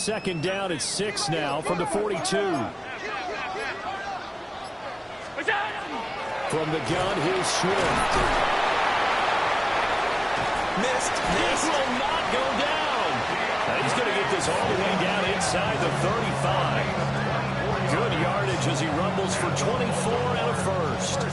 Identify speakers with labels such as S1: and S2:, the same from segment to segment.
S1: second down at 6 now from the 42. From the gun, here's Swift.
S2: Missed.
S1: This will not go down. And he's going to get this all the way down inside the 35. Good yardage as he rumbles for 24 and a first.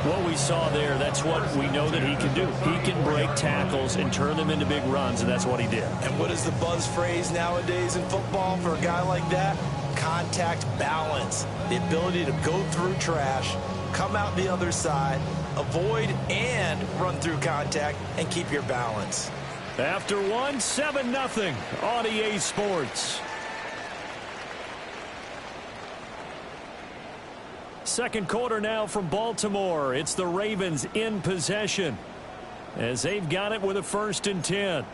S1: What we saw there, that's what we know that he can do. He can break tackles and turn them into big runs, and that's what he did.
S2: And what is the buzz phrase nowadays in football for a guy like that? Contact balance. The ability to go through trash, come out the other side, avoid and run through contact, and keep your balance.
S1: After one, 7-0 on EA Sports. Second quarter now from Baltimore. It's the Ravens in possession as they've got it with a 1st and 10.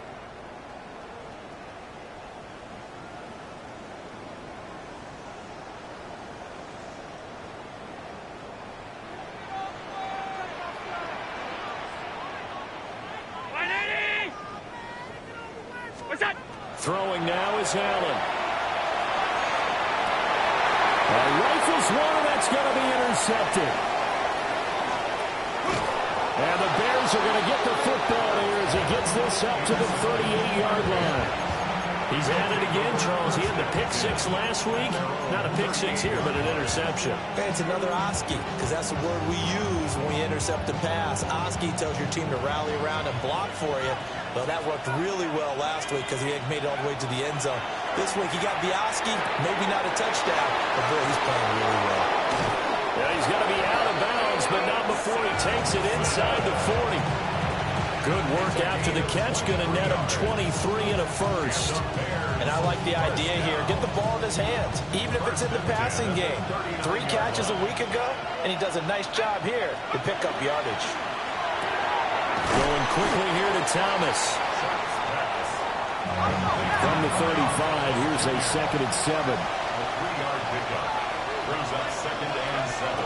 S1: Throwing now is Allen. Rifles one, that's going to be intercepted. And the Bears are going to get the football here as he gets this up to the 38-yard line. He's at it again, Charles. He had the pick 6 last week. Not a pick 6 here, but an interception.
S2: Hey, it's another Oski, because that's the word we use when we intercept a pass. Oski tells your team to rally around and block for you. Well, that worked really well last week because he had made it all the way to the end zone. This week he got the Oski, maybe not a touchdown, but boy, he's playing really well.
S1: Yeah, he's going to be out of bounds, but not before he takes it inside the 40. Good work after the catch, going to net him 23 and a first.
S2: And I like the idea here. Get the ball in his hands, even if it's in the passing game. 3 catches a week ago, and he does a nice job here to pick up yardage.
S1: Going quickly here to Thomas. From the 35, here's a 2nd and 7.
S3: A 3-yard pickup brings up 2nd and 7.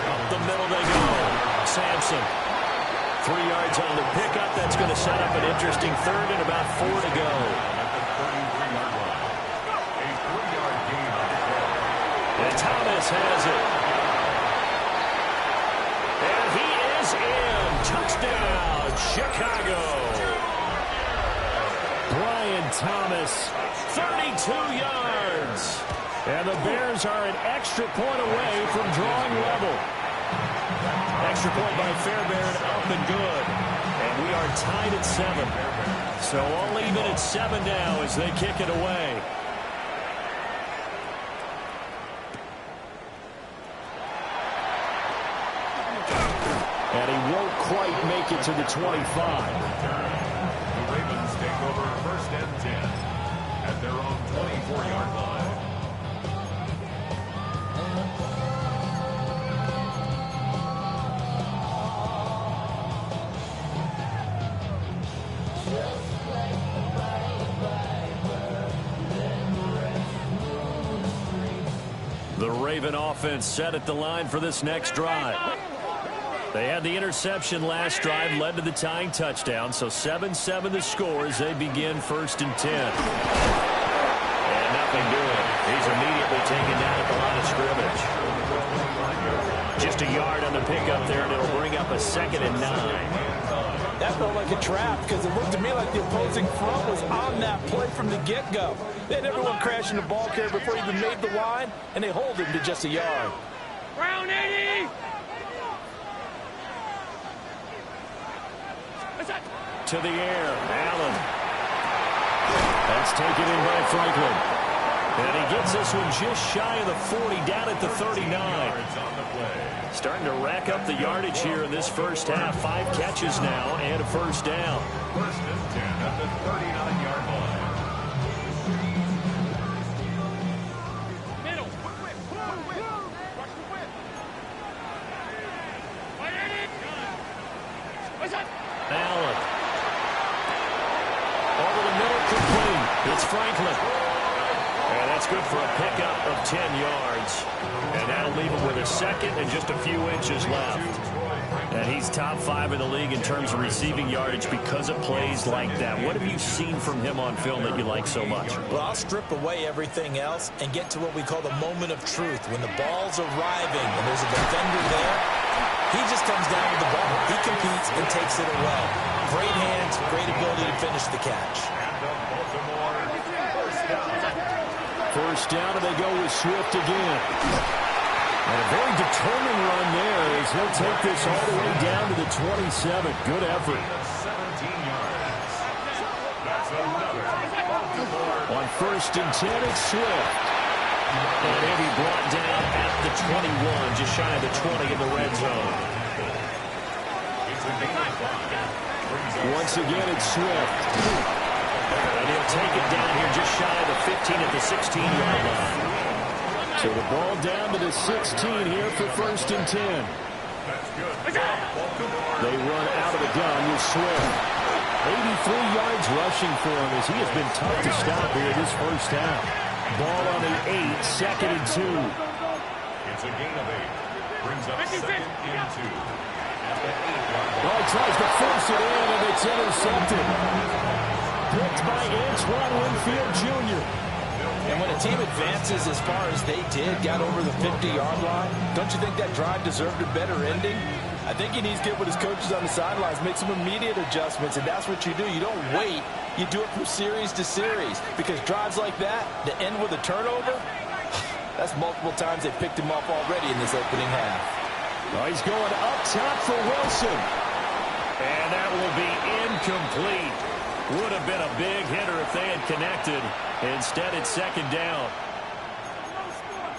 S1: Up the middle they go. Sampson. 3 yards on the pickup. That's going to set up an interesting 3rd and about 4 to go.
S3: At the 33-yard line. A 3-yard gain on the play.
S1: And Thomas has it. And he is in. Touchdown, Chicago. Brian Thomas, 32 yards. And the Bears are an extra point away from drawing level. Extra point by Fairbairn, up and good. And we are tied at 7. So all even at 7 now as they kick it away. And he won't quite make it to the 25.
S3: The Ravens take over 1st and 10 at their own 24-yard line.
S1: The Raven offense set at the line for this next drive. They had the interception last drive, led to the tying touchdown, so 7-7 the score as they begin 1st and 10. And nothing doing. He's immediately taken down at the line of scrimmage. Just a yard on the pickup there, and it'll bring up a 2nd and 9.
S2: That felt like a trap because it looked to me like the opposing front was on that play from the get-go. They had everyone crashing the ball carrier before he even made the line, and they hold him to just a yard.
S4: Round 80!
S1: To the air, Allen. That's taken in by Franklin. And he gets this one just shy of the 40, down at the 39. Starting to rack up the yardage here in this first half. 5 catches now and a first down.
S3: 1st and 10 at the 39-yard line.
S4: Middle.
S1: Allen. Over the middle, complete. It's Franklin. And that's good for a pickup of 10 yards. And that'll leave him with a 2nd and just a few inches left. And he's top 5 in the league in terms of receiving yardage because of plays like that. What have you seen from him on film that you like so much?
S2: Well, I'll strip away everything else and get to what we call the moment of truth. When the ball's arriving and there's a defender there, he just comes down with the ball. He competes and takes it away. Great hands, great ability to finish the catch.
S1: First down, and they go with Swift again. And a very determined run there as he'll take this all the way down to the 27. Good effort.
S3: 17 yards. That's another.
S1: On first and 10, it's Swift. And he'll be brought down at the 21, just shy of the 20 in the red zone.
S3: It's a gain of 5.
S1: Once again, it's Swift. And he'll take it down here just shy of the 15 at the 16-yard line. So the ball down to the 16 here for first and 10. They run out of the gun with Swift. 83 yards rushing for him as he has been tough to stop here this first half. Ball on the 8, second and 2.
S3: It's a gain of 8. Brings up second and 2. At the 8-yard line.
S1: Oh, he tries to force it in, and it's intercepted. Picked by Antoine Winfield Jr.
S2: And when a team advances as far as they did, got over the 50-yard line, don't you think that drive deserved a better ending? I think he needs to get with his coaches on the sidelines, make some immediate adjustments, and that's what you do. You don't wait. You do it from series to series, because drives like that, to end with a turnover, that's multiple times they picked him off already in this opening half.
S1: Oh, he's going up top for Wilson. And that will be incomplete. Would have been a big hitter if they had connected. Instead, it's second down.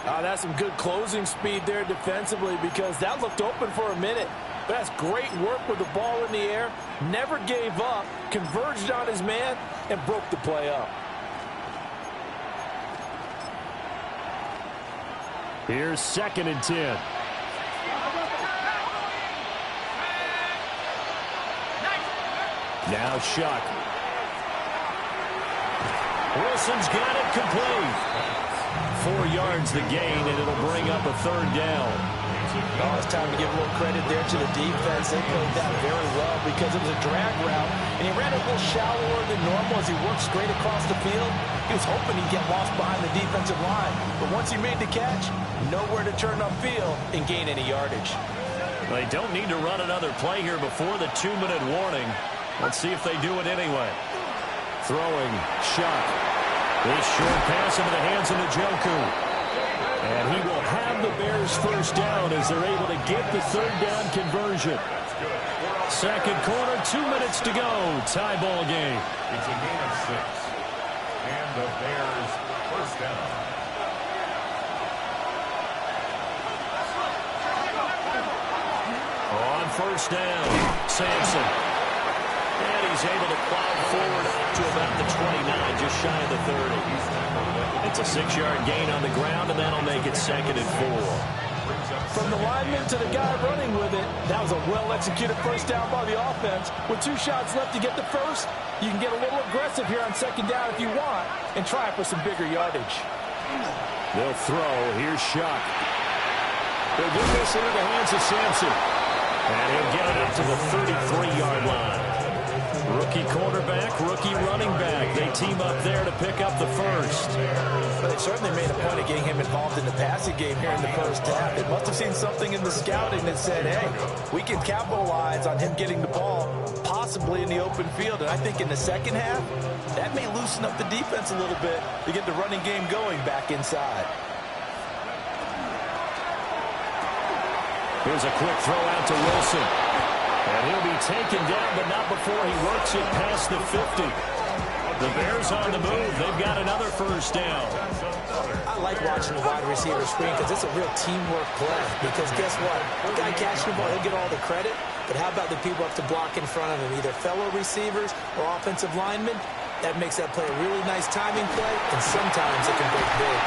S2: That's some good closing speed there defensively, because that looked open for a minute. But that's great work with the ball in the air. Never gave up, converged on his man, and broke the play up.
S1: Here's second and 10. Now Shuck. Wilson's got it complete. 4 yards the gain, and it'll bring up a third down.
S2: Oh, it's time to give a little credit there to the defense. They played that very well because it was a drag route, and he ran a little shallower than normal as he worked straight across the field. He was hoping he'd get lost behind the defensive line, but once he made the catch, nowhere to turn upfield and gain any yardage.
S1: They don't need to run another play here before the 2-minute warning. Let's see if they do it anyway. Throwing, Shuck. This short pass into the hands of Njoku. And he will have the Bears first down as they're able to get the third down conversion. Second quarter, 2 minutes to go. Tie ball game.
S3: It's a gain of 6. And the Bears first down.
S1: On first down, Sampson. And he's able to plow forward up to about the 29, just shy of the 30. It's a 6-yard gain on the ground, and that'll make it second and 4.
S2: From the lineman to the guy running with it, that was a well-executed first down by the offense. With 2 shots left to get the first, you can get a little aggressive here on second down if you want and try for some bigger yardage.
S1: They'll throw. Here's Shuck. They'll get this into the hands of Sampson. And he'll get it up to the 33-yard line. Rookie quarterback, rookie running back. They team up there to pick up the first.
S2: But they certainly made a point of getting him involved in the passing game here in the first half. They must have seen something in the scouting that said, hey, we can capitalize on him getting the ball, possibly in the open field. And I think in the second half, that may loosen up the defense a little bit to get the running game going back inside.
S1: Here's a quick throw out to Wilson. And he'll be taken down, but not before he works it past the 50. The Bears on the move. They've got another first down.
S2: I like watching the wide receiver screen because it's a real teamwork play. Because guess what? One guy catching the ball, he'll get all the credit. But how about the people up to block in front of him, either fellow receivers or offensive linemen? That makes that play a really nice timing play, and sometimes it can break big.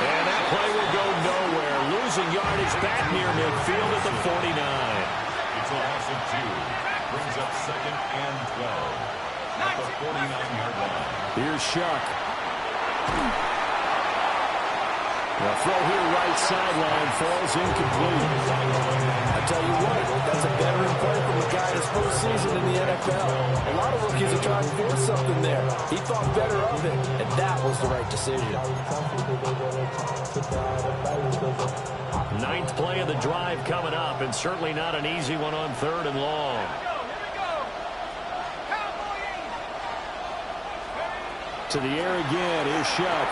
S1: And that play will go nowhere. Losing yardage back near midfield at the 49.
S3: It's a loss of 2. Brings up second and 12 at the 49-yard line.
S1: Here's Shuck. The throw here right sideline falls incomplete.
S2: I tell you what, that's a veteran play from a guy in his first season in the NFL. A lot of rookies are trying to force something there. He thought better of it, and that was the right decision.
S1: Ninth play of the drive coming up, and certainly not an easy one on 3rd and long. To the air again is Shuck.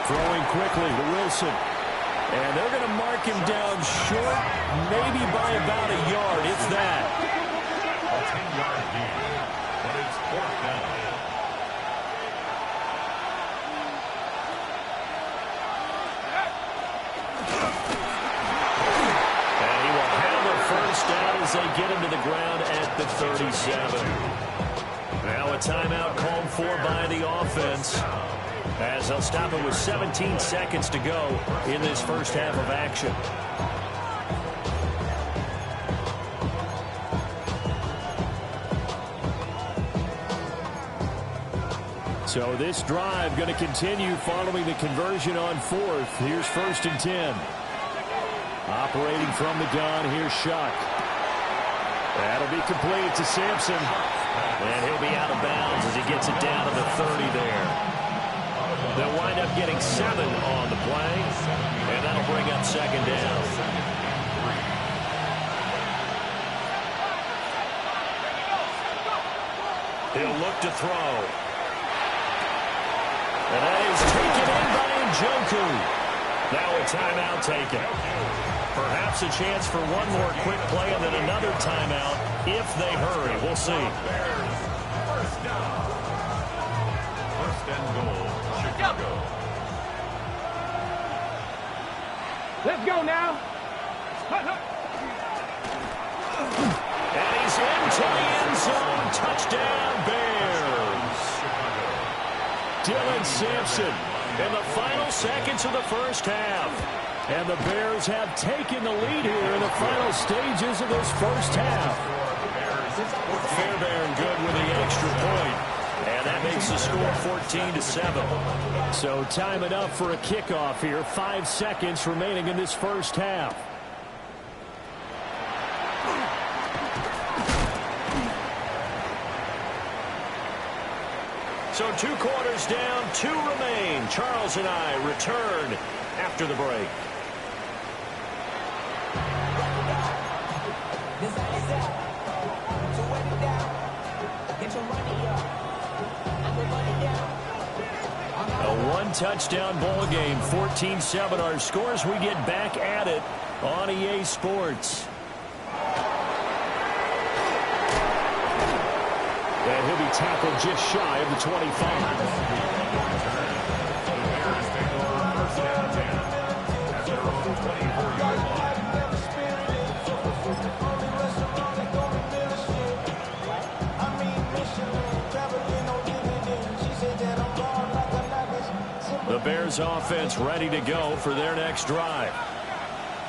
S1: Throwing quickly to Wilson. And they're going to mark him down short, maybe by about a yard, if that.
S3: A 10-yard gain, but it's 4th down.
S1: And he will have a first down as they get him to the ground at the 37. Now a timeout called for by the offense, as they'll stop it with 17 seconds to go in this first half of action. So this drive going to continue following the conversion on 4th. Here's 1st and 10. Operating from the gun, here's Shuck. That'll be complete to Sampson. And he'll be out of bounds as he gets it down to the 30 there. They'll wind up getting 7 on the play, and that'll bring up 2nd down. He'll look to throw. And that is taken in by Njoku. Now a timeout taken. Perhaps a chance for one more quick play and then another timeout if they hurry. We'll see.
S3: First down. 1st and goal, Chicago.
S4: Let's go now.
S1: And he's into the end zone. Touchdown, Bears. Dylan Sampson in the final seconds of the first half. And the Bears have taken the lead here in the final stages of this first half. Fairbairn good with the extra point. And that makes the score 14-7. So time it up for a kickoff here. 5 seconds remaining in this first half. So 2 quarters down, 2 remain. Charles and I return after the break. A 1-touchdown ball game, 14-7 our scores. We get back at it on EA Sports. And he'll be tackled just shy of the 25. The Bears offense ready to go for their next drive.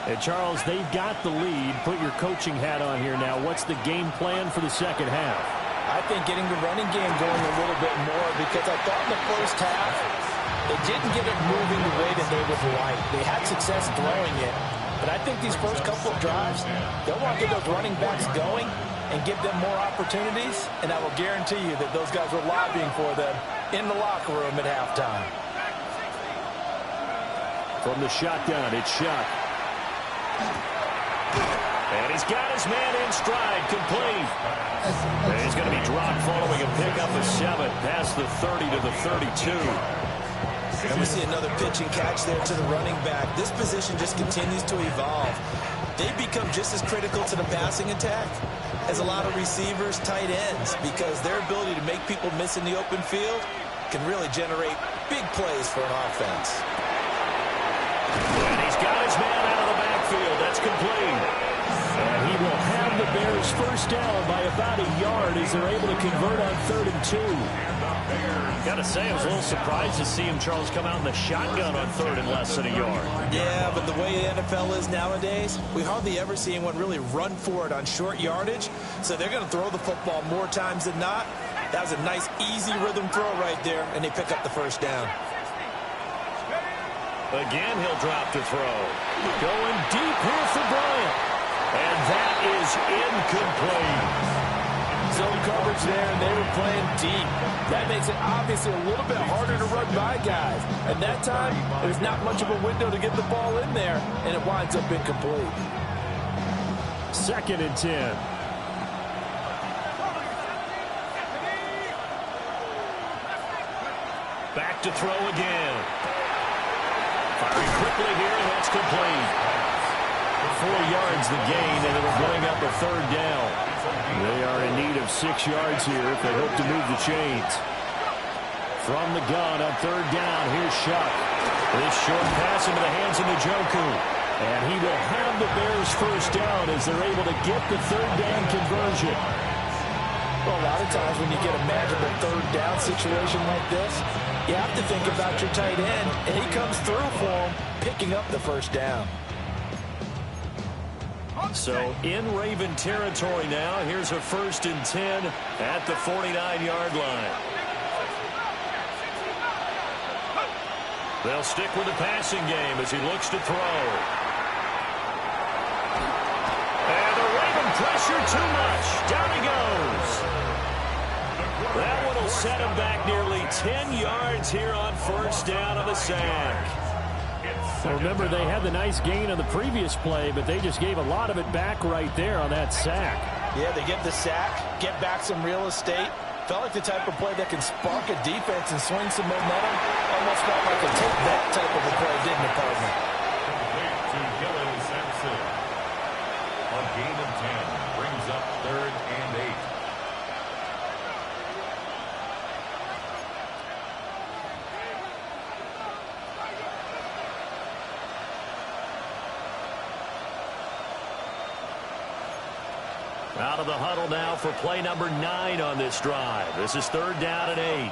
S1: And Charles, they've got the lead. Put your coaching hat on here now. What's the game plan for the second half?
S2: I think getting the running game going a little bit more, because I thought in the first half they didn't get it moving the way that they would like. They had success throwing it, but I think these first couple of drives, they'll want to get those running backs going and give them more opportunities, and I will guarantee you that those guys were lobbying for them in the locker room at halftime.
S1: From the shotgun, it's Shuck. And he's got his man in stride, complete. And he's going to be dropped following a pickup of 7 past the 30 to the 32.
S2: And we see another pitch and catch there to the running back. This position just continues to evolve. They become just as critical to the passing attack as a lot of receivers, tight ends, because their ability to make people miss in the open field can really generate big plays for an offense.
S1: And he's got his man out of the backfield. That's complete. And he will have the Bears first down by about a yard as they're able to convert on 3rd and 2. Got to say, I was a little surprised to see him, Charles, come out in the shotgun on 3rd and less than a yard.
S2: Yeah, but the way the NFL is nowadays, we hardly ever see anyone really run for it on short yardage. So they're going to throw the football more times than not. That was a nice, easy rhythm throw right there, and they pick up the first down.
S1: Again, he'll drop to throw. Going deep here for Bryant. And that is incomplete.
S2: Zone coverage there, and they were playing deep. That makes it obviously a little bit harder to run by guys. And that time, there's not much of a window to get the ball in there, and it winds up incomplete.
S1: 2nd and 10. Back to throw again. Firing quickly here, and that's complete. 4 yards the gain, and it'll bring up a 3rd down. They are in need of 6 yards here if they hope to move the chains. From the gun on 3rd down, here's Shuck. This short pass into the hands of Njoku. And he will have the Bears 1st down as they're able to get the 3rd down conversion.
S2: Well, a lot of times when you get a magical 3rd down situation like this, you have to think about your tight end, and he comes through for him, picking up the 1st down.
S1: So in Raven territory now, here's a 1st and 10 at the 49-yard line. They'll stick with the passing game as he looks to throw. And the Raven pressure too much. Down he goes. That one will set him back nearly 10 yards here on 1st down on the sack.
S5: Well, remember, they had the nice gain on the previous play, but they just gave a lot of it back right there on that sack.
S2: Yeah, they get the sack, get back some real estate. Felt like the type of play that can spark a defense and swing some momentum. Almost felt like a take that type of a play, didn't it, partner?
S3: To Gillen Sampson. A gain of 10 brings up 3rd and 8.
S1: Out of the huddle now for play number 9 on this drive. This is 3rd down and 8.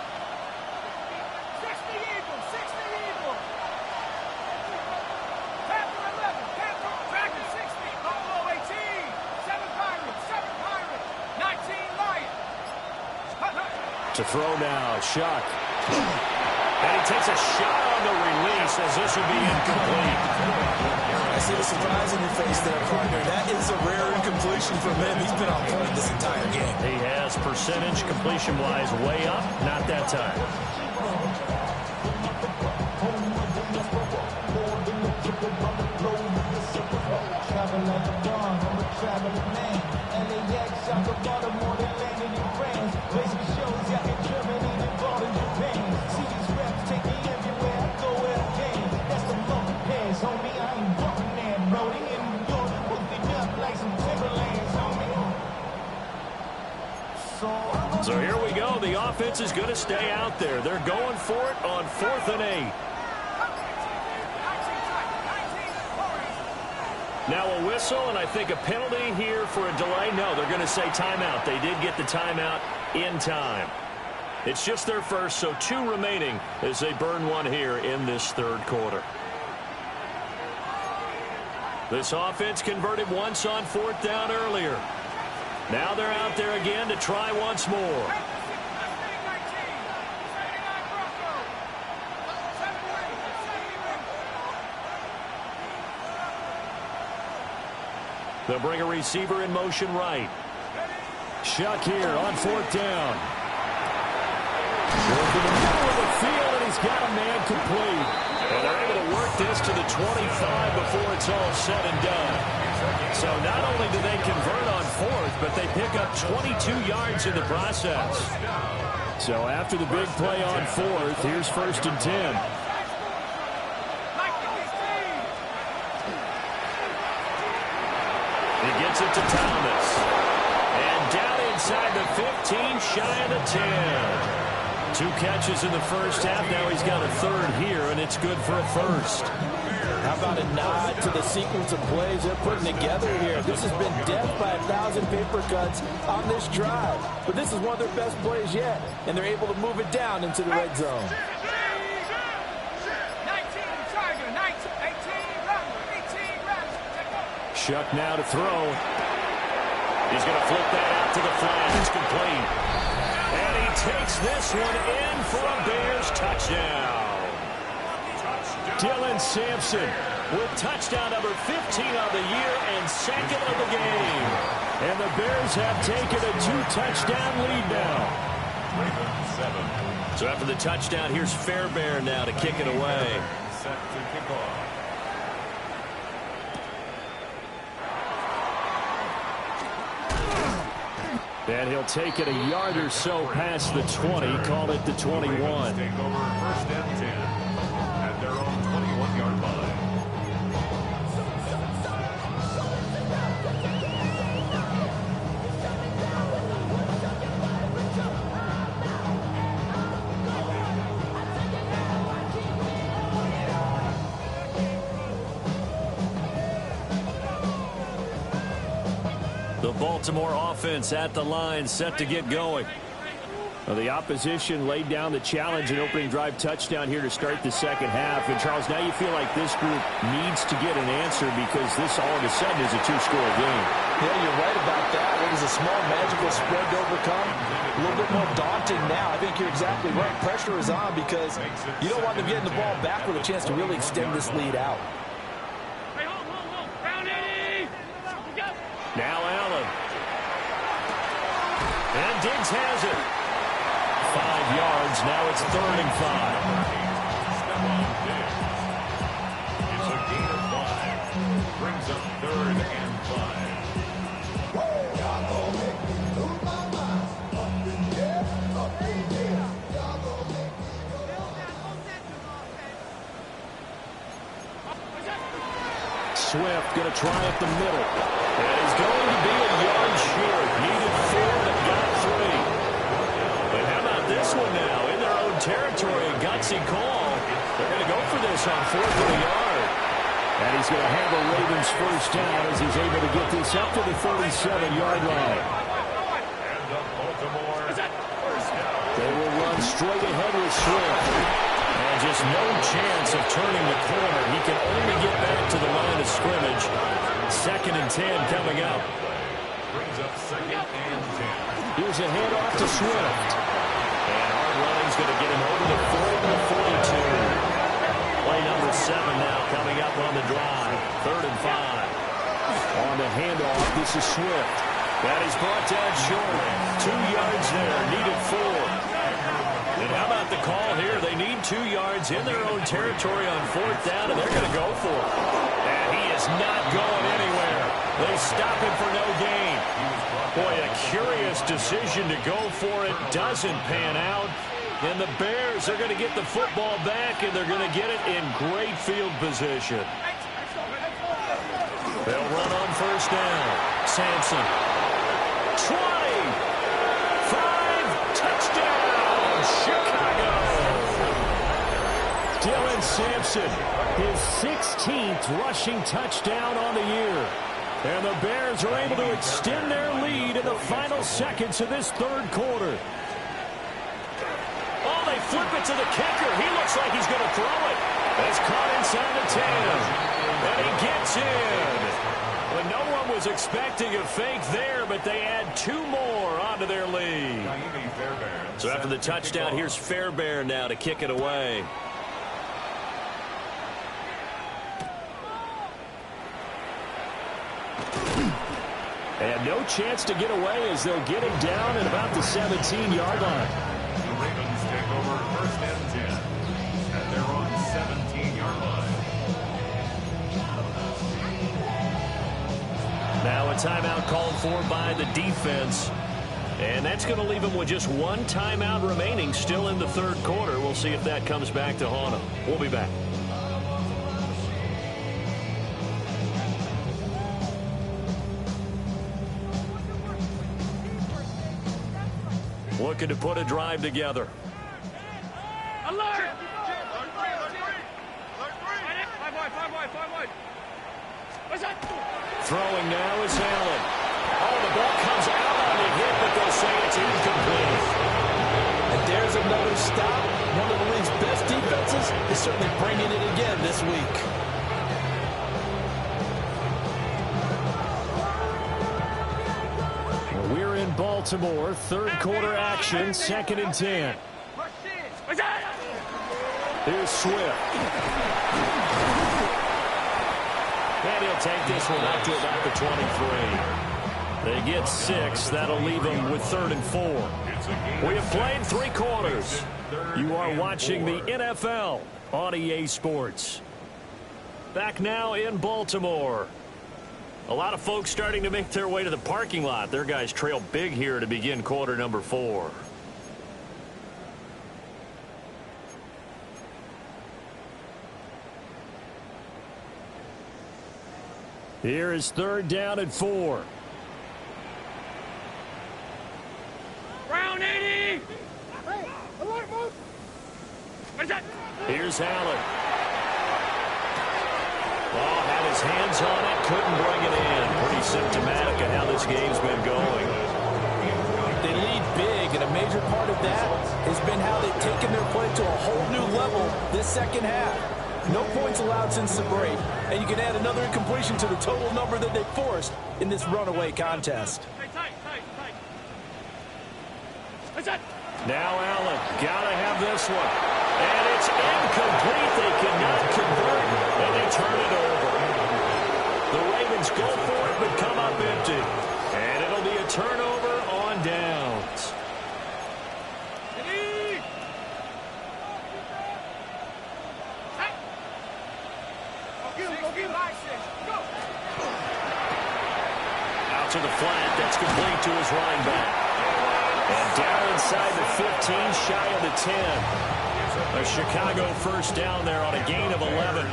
S4: 60 Eagles, 60 Eagles. Panther 11, Panther Dragon 60, Buffalo 18, 7 Pirates, 19 Lions.
S1: To throw now, Shuck. And he takes a shot on the release as this will be incomplete.
S2: I see the surprise in your face there, partner. That is a rare incompletion from him. He's been on point this entire game.
S1: He has percentage completion-wise way up. Not that time. So here we go. The offense is going to stay out there. They're going for it on 4th and 8. Now a whistle, and I think a penalty here for a delay. No, they're going to say timeout. They did get the timeout in time. It's just their first, so 2 remaining as they burn one here in this 3rd quarter. This offense converted once on 4th down earlier. Now they're out there again to try once more. They'll bring a receiver in motion right.
S5: Shuck here on 4th down. Going to the middle of the field, and he's got a man complete.
S1: And they're able to work this to the 25 before it's all said and done. So not only do they convert on 4th, but they pick up 22 yards in the process.
S5: So after the big play on 4th, here's 1st and 10.
S1: He gets it to Thomas. And down inside the 15, shy of the 10. 2 catches in the first half. Now he's got a 3rd here, and it's good for a 1st.
S2: How about a nod to the sequence of plays they're putting together here? This has been death by 1,000 paper cuts on this drive. But this is one of their best plays yet, and they're able to move it down into the red zone.
S4: 19 Tiger, 18 Rebel, 18 Rebel.
S1: Shuck now to throw. He's going to flip that out to the flat. It's complete. And he takes this one in for a Bears touchdown. Dylan Sampson with touchdown number 15 on the year and second of the game. And the Bears have taken a 2-touchdown lead now.
S3: Ravens 7.
S1: So after the touchdown, here's Fairbairn now to kick it away.
S3: Set to kick off.
S1: And he'll take it a yard or so past the 20, call it the 21.
S3: Take over first and 10 at their own 21-yard line.
S1: The Baltimore offense at the line, set to get going. Well, the opposition laid down the challenge, an opening drive touchdown here to start the second half. And, Charles, now you feel like this group needs to get an answer because this all of a sudden is a two-score game.
S2: Yeah, you're right about that. It was a small magical spread to overcome. A little bit more daunting now. I think you're exactly right. Pressure is on because you don't want them getting the ball back with a chance to really extend this lead out.
S1: Now Allen. And Diggs has it. 5 yards. Now it's 3rd and 5.
S3: Stephon Diggs. It's a gain of 5. Brings up 3rd and 5.
S1: Swift going to try up the middle. And he's going to be a yard short. Needed 4 but got 3. But how about this one now? In their own territory, a gutsy call. They're going to go for this on 4th and a yard. And he's going to have a Ravens first down as he's able to get this up to the 37-yard line.
S3: And up Baltimore. First down.
S1: They will run straight ahead with Swift. And just no chance of turning the corner. He can only get back to the line of scrimmage. 2nd and 10 coming up.
S3: Brings up 2nd and 10.
S1: Here's a handoff to Swift. And hard running's going to get him over the 4th and 42. Play number 7 now coming up on the drive. 3rd and 5. On the handoff, this is Swift. That is brought down short. 2 yards there. Needed 4. And how about the call here? They need 2 yards in their own territory on 4th down, and they're going to go for it. And he is not going anywhere. They stop him for no gain. Boy, a curious decision to go for it. Doesn't pan out. And the Bears are going to get the football back, and they're going to get it in great field position. They'll run on first down. Sampson. 20. 5. Touchdown. Chicago. Dylan Sampson, his 16th rushing touchdown on the year. And the Bears are able to extend their lead in the final seconds of this 3rd quarter. Oh, they flip it to the kicker. He looks like he's going to throw it. It's caught inside the 10. And he gets in. But no one was expecting a fake there, but they add 2 more onto their lead. So after the touchdown, here's Fairbairn now to kick it away. And no chance to get away as they'll get him down at about the 17-yard line.
S3: The Ravens take over first and 10 at their own 17-yard line.
S1: Now a timeout called for by the defense. And that's going to leave them with just 1 timeout remaining still in the 3rd quarter. We'll see if that comes back to haunt them. We'll be back. Looking to put a drive together.
S4: Alert!
S1: Throwing now is Allen. Oh, the ball comes out on the hit, but they'll say it's incomplete.
S2: And there's another stop. One of the league's best defenses is certainly bringing it again this week.
S1: We're in Baltimore. 3rd quarter action. 2nd and 10. Here's Swift. And he'll take this one up to about the 23. They get 6. That'll leave them with 3rd and 4. We have played 3 quarters. You are watching the NFL on EA Sports. Back now in Baltimore. A lot of folks starting to make their way to the parking lot. Their guys trail big here to begin quarter number 4. Here is 3rd down and 4.
S4: Round 80!
S1: Here's Allen. Ball had his hands on it, couldn't bring it in. Pretty symptomatic of how this game's been going.
S2: They lead big, and a major part of that has been how they've taken their play to a whole new level this second half. No points allowed since the break, and you can add another incompletion to the total number that they forced in this runaway contest.
S1: Now Allen, gotta have this one. And it's incomplete. They cannot convert, and they turn it over. The Ravens go for it, but come up empty. And it'll be a turnover on downs. Out to the flat. That's complete to his running back. And down inside the 15, shy of the 10. A Chicago first down there on a gain of 11.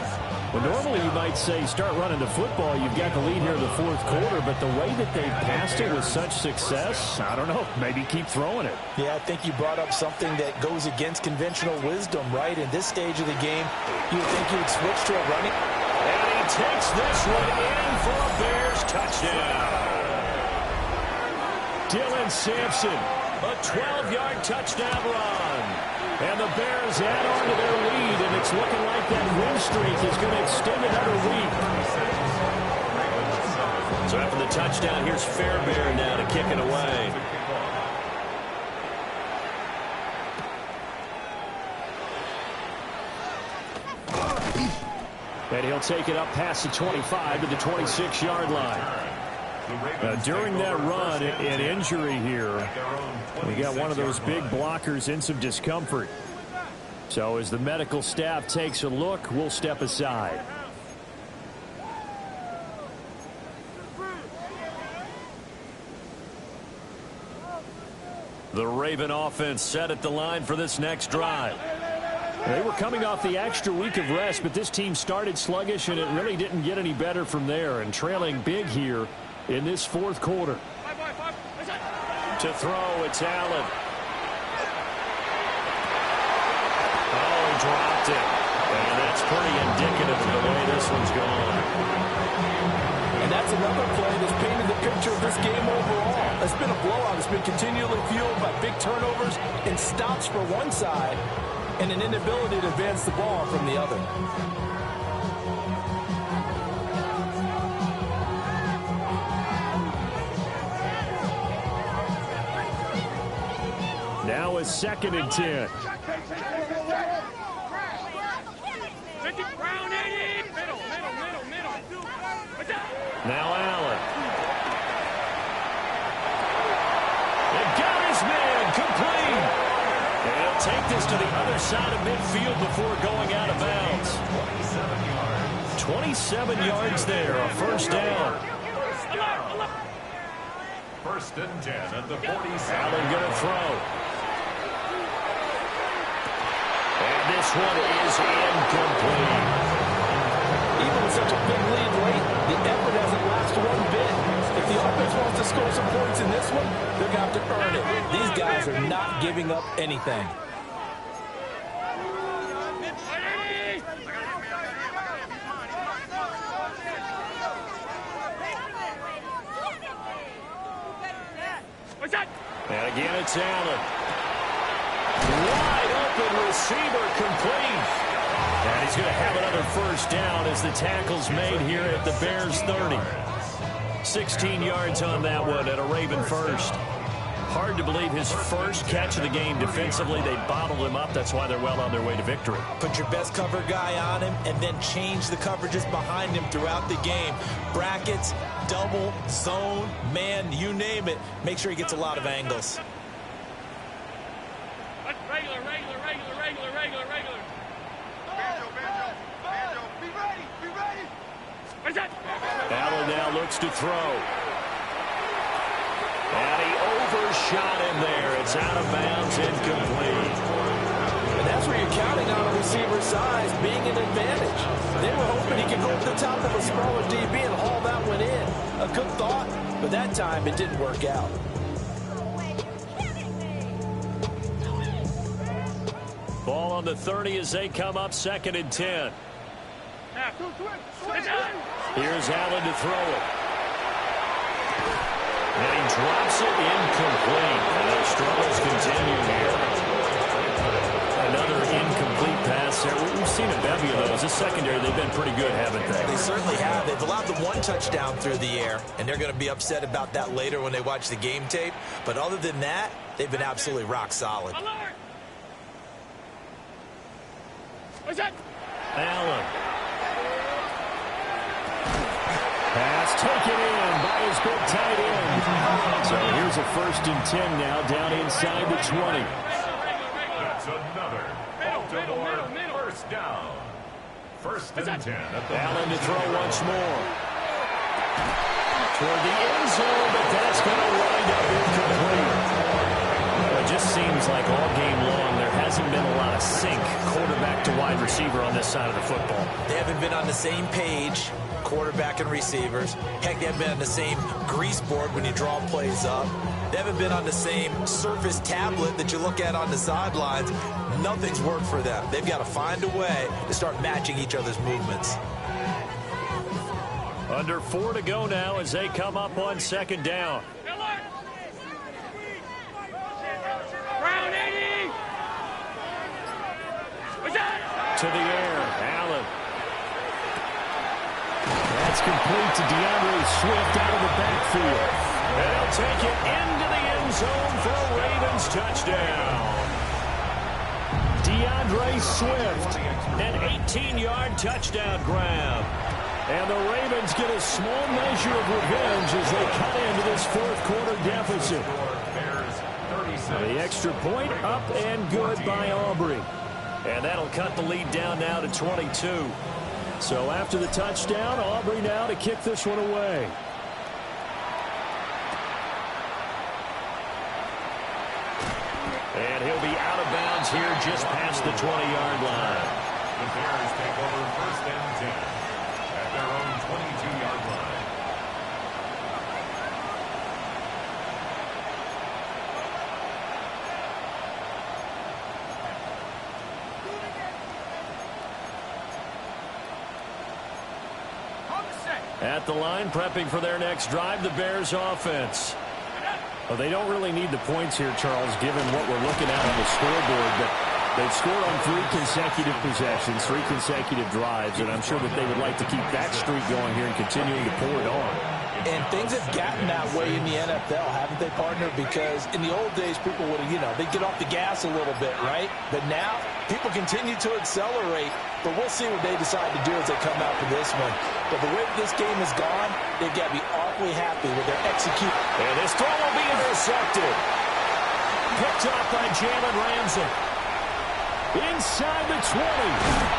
S5: Well, normally you might say start running the football. You've got the lead here in the 4th quarter, but the way that they've passed it with such success, I don't know, maybe keep throwing it.
S2: Yeah, I think you brought up something that goes against conventional wisdom, right? In this stage of the game, you would think you would switch to a running.
S1: And he takes this one in for a Bears touchdown. Dylan Sampson, a 12-yard touchdown run. And the Bears add on to their lead, and it's looking like that win streak is going to extend another week. So after the touchdown, here's Fairbairn now to kick it away. And he'll take it up past the 25 to the 26-yard line. During that run, an injury here. We got one of those big blockers in some discomfort. So as the medical staff takes a look, we'll step aside. The Raven offense set at the line for this next drive. They were coming off the extra week of rest, but this team started sluggish, and it really didn't get any better from there. And trailing big here in this 4th quarter. To throw, it's Allen. Oh, he dropped it. And that's pretty indicative of the way this one's gone.
S2: And that's another play that's painted the picture of this game overall. It's been a blowout. It's been continually fueled by big turnovers and stops for one side and an inability to advance the ball from the other.
S1: Now a 2nd and 10. Now Allen. They got his man complete. And he'll take this to the other side of midfield before going out of bounds. 27 yards there, a first down.
S3: 1st and 10 at the 47.
S1: Allen going to throw. And this one is incomplete.
S2: Even with such a big lead late, the effort hasn't lasted one bit. If the offense wants to score some points in this one, they're going to have to earn it. These guys are not giving up anything.
S1: And again, it's Allen. Wide open receiver complete. And he's going to have another first down as the tackle's made here at the Bears 30. 16 yards on that one at a Raven first. Hard to believe his first catch of the game defensively. They bottled him up. That's why they're well on their way to victory.
S2: Put your best cover guy on him and then change the coverages behind him throughout the game. Brackets, double, zone, man, you name it. Make sure he gets a lot of angles.
S4: Regular. Banjo, be ready.
S1: Allen now looks to throw. And he overshot him there. It's out of bounds, incomplete.
S2: And that's where you're counting on a receiver's size being an advantage. They were hoping he could go over the top of a smaller DB and haul that one in. A good thought, but that time it didn't work out.
S1: Ball on the 30 as they come up 2nd and 10. Here's Allen to throw it. And he drops it incomplete. And the struggles continue here. Another incomplete pass there. We've seen a bevy of those. This secondary, they've been pretty good, haven't they?
S2: They certainly have. They've allowed the one touchdown through the air, and they're going to be upset about that later when they watch the game tape. But other than that, they've been absolutely rock solid.
S1: Allen. Pass taken in by his big tight end. So here's a 1st and 10 now, down inside the 20.
S3: That's another Baltimore first down. 1st and 10.
S1: Allen to throw once more. Toward the end zone, but that's going to wind up incomplete. It just seems like all game long there hasn't been a lot of sync quarterback to wide receiver on this side of the football.
S2: They haven't been on the same page, quarterback and receivers. Heck, they haven't been on the same grease board when you draw plays up. They haven't been on the same surface tablet that you look at on the sidelines. Nothing's worked for them. They've got to find a way to start matching each other's movements.
S1: Under 4 to go now as they come up on 2nd down. To the air, Allen. That's complete to DeAndre Swift out of the backfield. And he'll take it into the end zone for a Ravens touchdown. DeAndre Swift, an 18-yard touchdown grab. And the Ravens get a small measure of revenge as they cut into this 4th quarter deficit. The extra point up and good by Aubrey. And that'll cut the lead down now to 22. So after the touchdown, Aubrey now to kick this one away. And he'll be out of bounds here just past the 20-yard line.
S3: The Bears take over 1st and 10 at their own 22-yard line.
S1: At the line, prepping for their next drive, the Bears offense. Well, they don't really need the points here, Charles, given what we're looking at on the scoreboard. But they've scored on 3 consecutive possessions, 3 consecutive drives, and I'm sure that they would like to keep that streak going here and continuing to pour it on.
S2: And things have gotten that way in the NFL, haven't they, partner? Because in the old days, people would have, they'd get off the gas a little bit, right? But now, people continue to accelerate. But we'll see what they decide to do as they come out for this one. But the way this game has gone, they've got to be awfully happy with their execution.
S1: And this throw will be intercepted. Picked up by Jalen Ramsey. Inside the 20.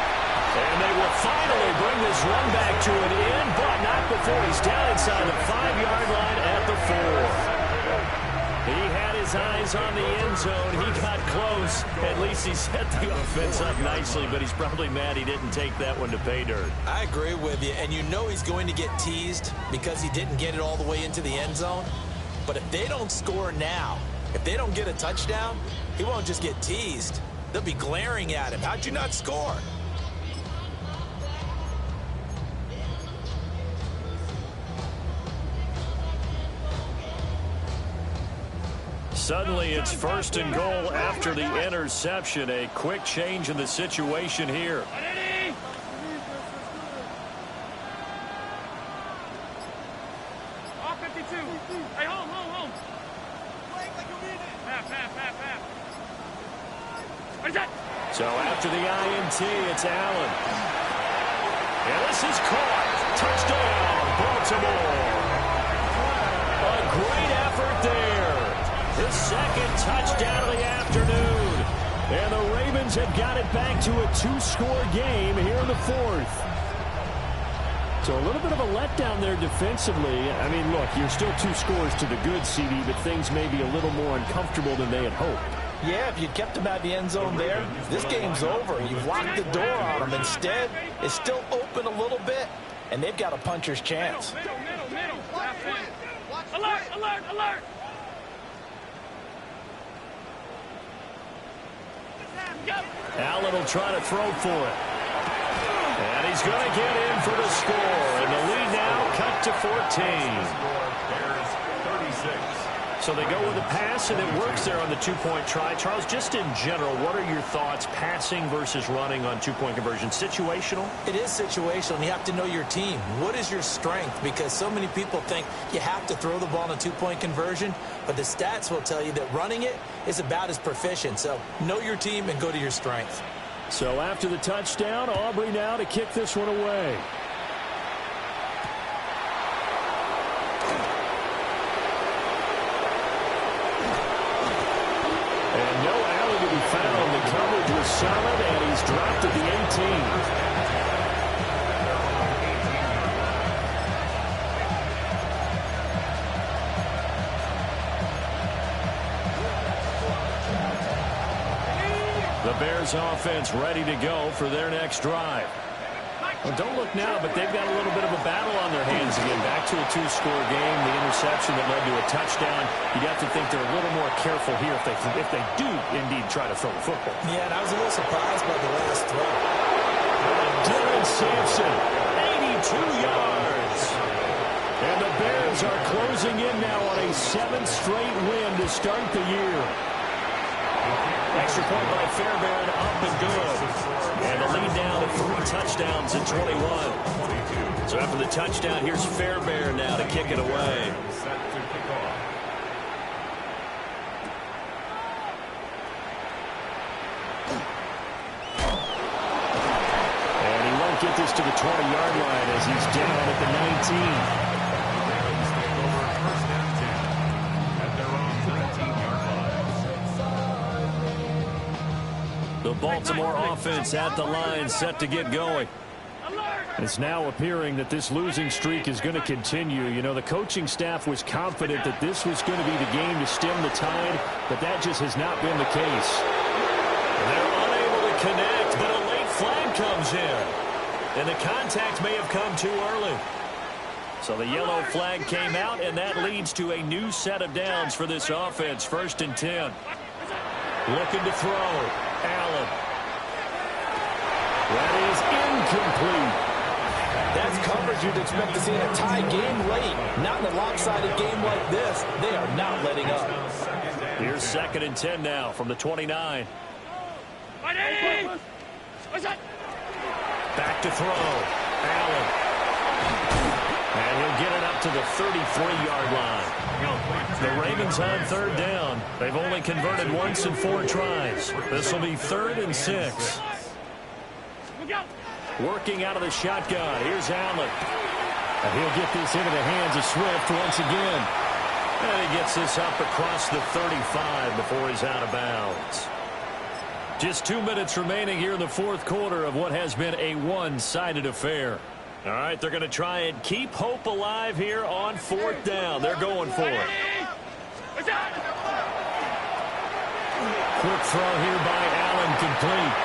S1: And they will finally bring this run back to an end, but not before he's down inside the 5-yard line at the 4. He had his eyes on the end zone. He got close. At least he set the offense up nicely, but he's probably mad he didn't take that one to pay dirt.
S2: I agree with you, and you know he's going to get teased because he didn't get it all the way into the end zone. But if they don't score now, if they don't get a touchdown, he won't just get teased. They'll be glaring at him. How'd you not score?
S1: Suddenly, it's 1st and goal after the interception. A quick change in the situation here.
S4: All 52. Hey, home.
S1: So after the INT, it's Allen. And this is caught. Touchdown, Baltimore. A great effort there. The second touchdown of the afternoon. And the Ravens have got it back to a two-score game here in the fourth. So a little bit of a letdown there defensively. I mean, look, you're still 2 scores to the good, CD, but things may be a little more uncomfortable than they had hoped.
S2: Yeah, if you kept him out of the end zone there, this game's over. You've locked the door on him. Instead, it's still open a little bit, and they've got a puncher's chance.
S4: Middle. Alert, alert, alert.
S1: Allen will try to throw for it. And he's going to get in for the score. And the lead now cut to 14.
S3: Bears 36.
S1: So they go with a pass, and it works there on the two-point try. Charles, just in general, what are your thoughts passing versus running on two-point conversion? Situational?
S2: It is situational, and you have to know your team. What is your strength? Because so many people think you have to throw the ball in a two-point conversion, but the stats will tell you that running it is about as proficient. So know your team and go to your strength.
S1: So after the touchdown, Aubrey now to kick this one away. And no alley to be found. The coverage was solid, and he's dropped at the 18. The Bears offense ready to go for their next drive. Well, don't look now, but they've got a little bit of a battle on their hands again. Back to a two-score game. The interception that led to a touchdown. You'd have to think they're a little more careful here if they do indeed try to throw the football.
S2: Yeah, and I was a little surprised by the last throw.
S1: Dylan Sampson, 82 yards. And the Bears are closing in now on a 7th straight win to start the year. Extra point by Fairbairn, up and good. And the lead down to 3 touchdowns in 21. So after the touchdown, here's Fairbairn now to kick it away.
S3: Set to kick off.
S1: And he won't get this to the 20-yard line as he's down at the 19.
S3: Ravens take over first and 10 at their own 19-yard line.
S1: The Baltimore offense at the line, set to get going. It's now appearing that this losing streak is going to continue. You know, the coaching staff was confident that this was going to be the game to stem the tide, but that just has not been the case. They're unable to connect, but a late flag comes in. And the contact may have come too early. So the yellow flag came out, and that leads to a new set of downs for this offense. 1st and 10. Looking to throw. Allen. That is incomplete.
S2: That's coverage you'd expect to see in a tie game late. Not in a lopsided game like this. They are not letting up.
S1: Here's 2nd and 10 now from the 29. Back to throw. Allen. And he'll get it up to the 33-yard line. The Ravens on 3rd down. They've only converted once in 4 tries. This will be 3rd and 6. Working out of the shotgun. Here's Allen. And he'll get this into the hands of Swift once again. And he gets this up across the 35 before he's out of bounds. Just 2 minutes remaining here in the 4th quarter of what has been a one-sided affair. All right, they're going to try and keep hope alive here on 4th down. They're going for it. Quick throw here by Allen, complete.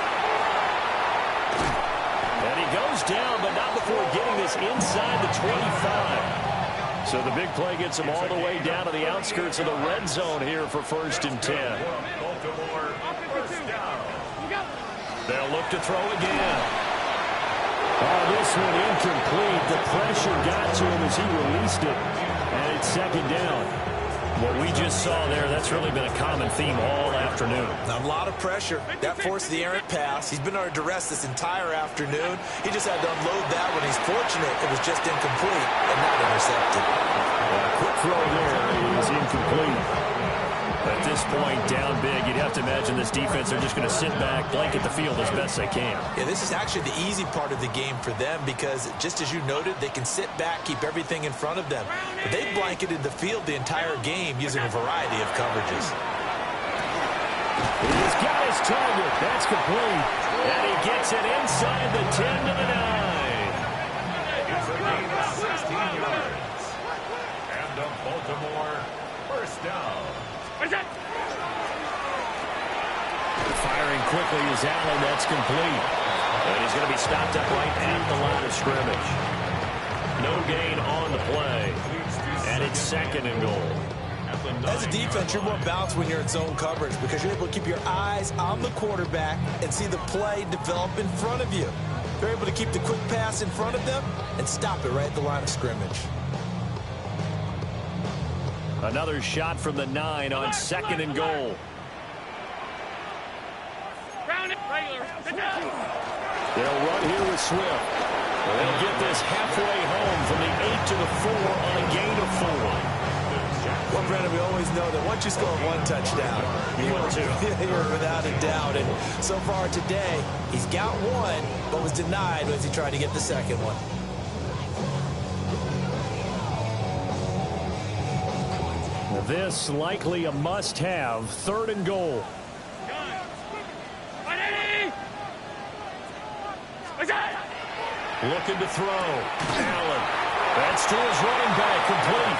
S1: And he goes down, but not before getting this inside the 25. So the big play gets him all the way down to the outskirts of the red zone here for 1st and 10.
S3: Baltimore first down.
S1: They'll look to throw again. Oh, this one incomplete. The pressure got to him as he released it. And it's 2nd down. What we just saw there, that's really been a common theme all afternoon.
S2: A lot of pressure. That forced the errant pass. He's been under duress this entire afternoon. He just had to unload that one. He's fortunate it was just incomplete and not intercepted.
S1: A quick throw there is incomplete. But this point, down big, you'd have to imagine this defense are just going to sit back, blanket the field as best they can.
S2: Yeah, this is actually the easy part of the game for them because, just as you noted, they can sit back, keep everything in front of them. But they've blanketed the field the entire game using a variety of coverages.
S1: He's got his target. That's complete. And he gets it inside the 10 to the 9.
S3: It's a gain of 16 yards. And a Baltimore first down.
S1: Firing quickly is Allen. That's complete. And he's going to be stopped up right at the line of scrimmage. No gain on the play. And it's 2nd and goal.
S2: As a defense, you're more balanced when you're in zone coverage because you're able to keep your eyes on the quarterback and see the play develop in front of you. You're able to keep the quick pass in front of them and stop it right at the line of scrimmage.
S1: Another shot from the 9 on 2nd and goal. They'll run here with Swift. They'll get this halfway home from the 8 to the 4 on a gain of 4.
S2: Well, Brennan, we always know that once you score one touchdown, you're without a doubt. And so far today, he's got one, but was denied as he tried to get the second one.
S1: This likely a must-have. 3rd and goal. Looking to throw. Allen. That's to his running back. Complete.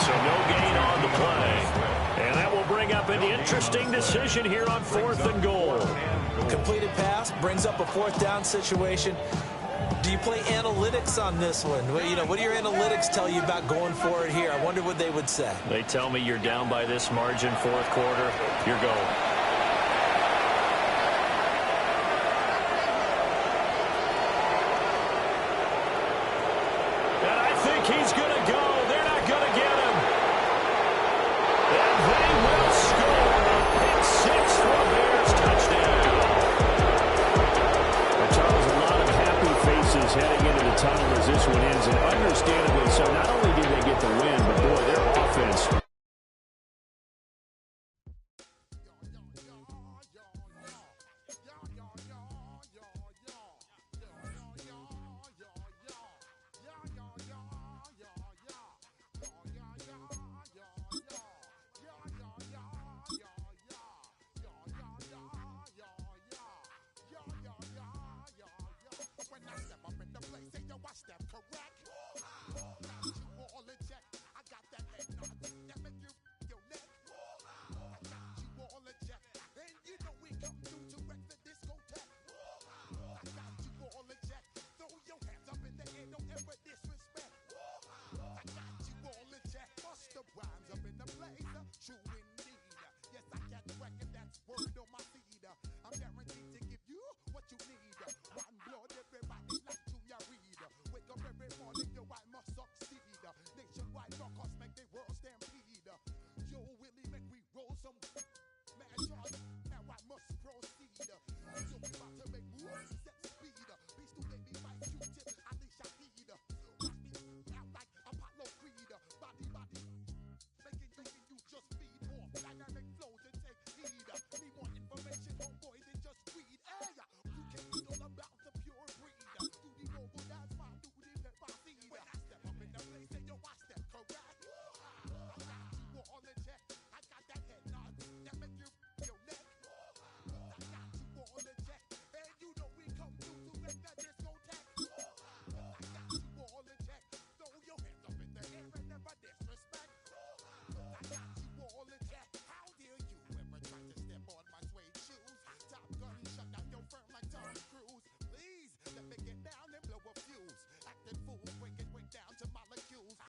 S1: So no gain on the play. And that will bring up an interesting decision here on 4th and goal.
S2: Completed pass brings up a 4th down situation. Do you play analytics on this one? You know, what do your analytics tell you about going for it here? I wonder what they would say.
S1: They tell me you're down by this margin, 4th quarter. You're going. He's going to go. They're not going to get him. And they will score. Pick 6 for a Bears touchdown. Charles, a lot of happy faces heading into the tunnel as this one ends, and understandably so. Not only did they get the win, but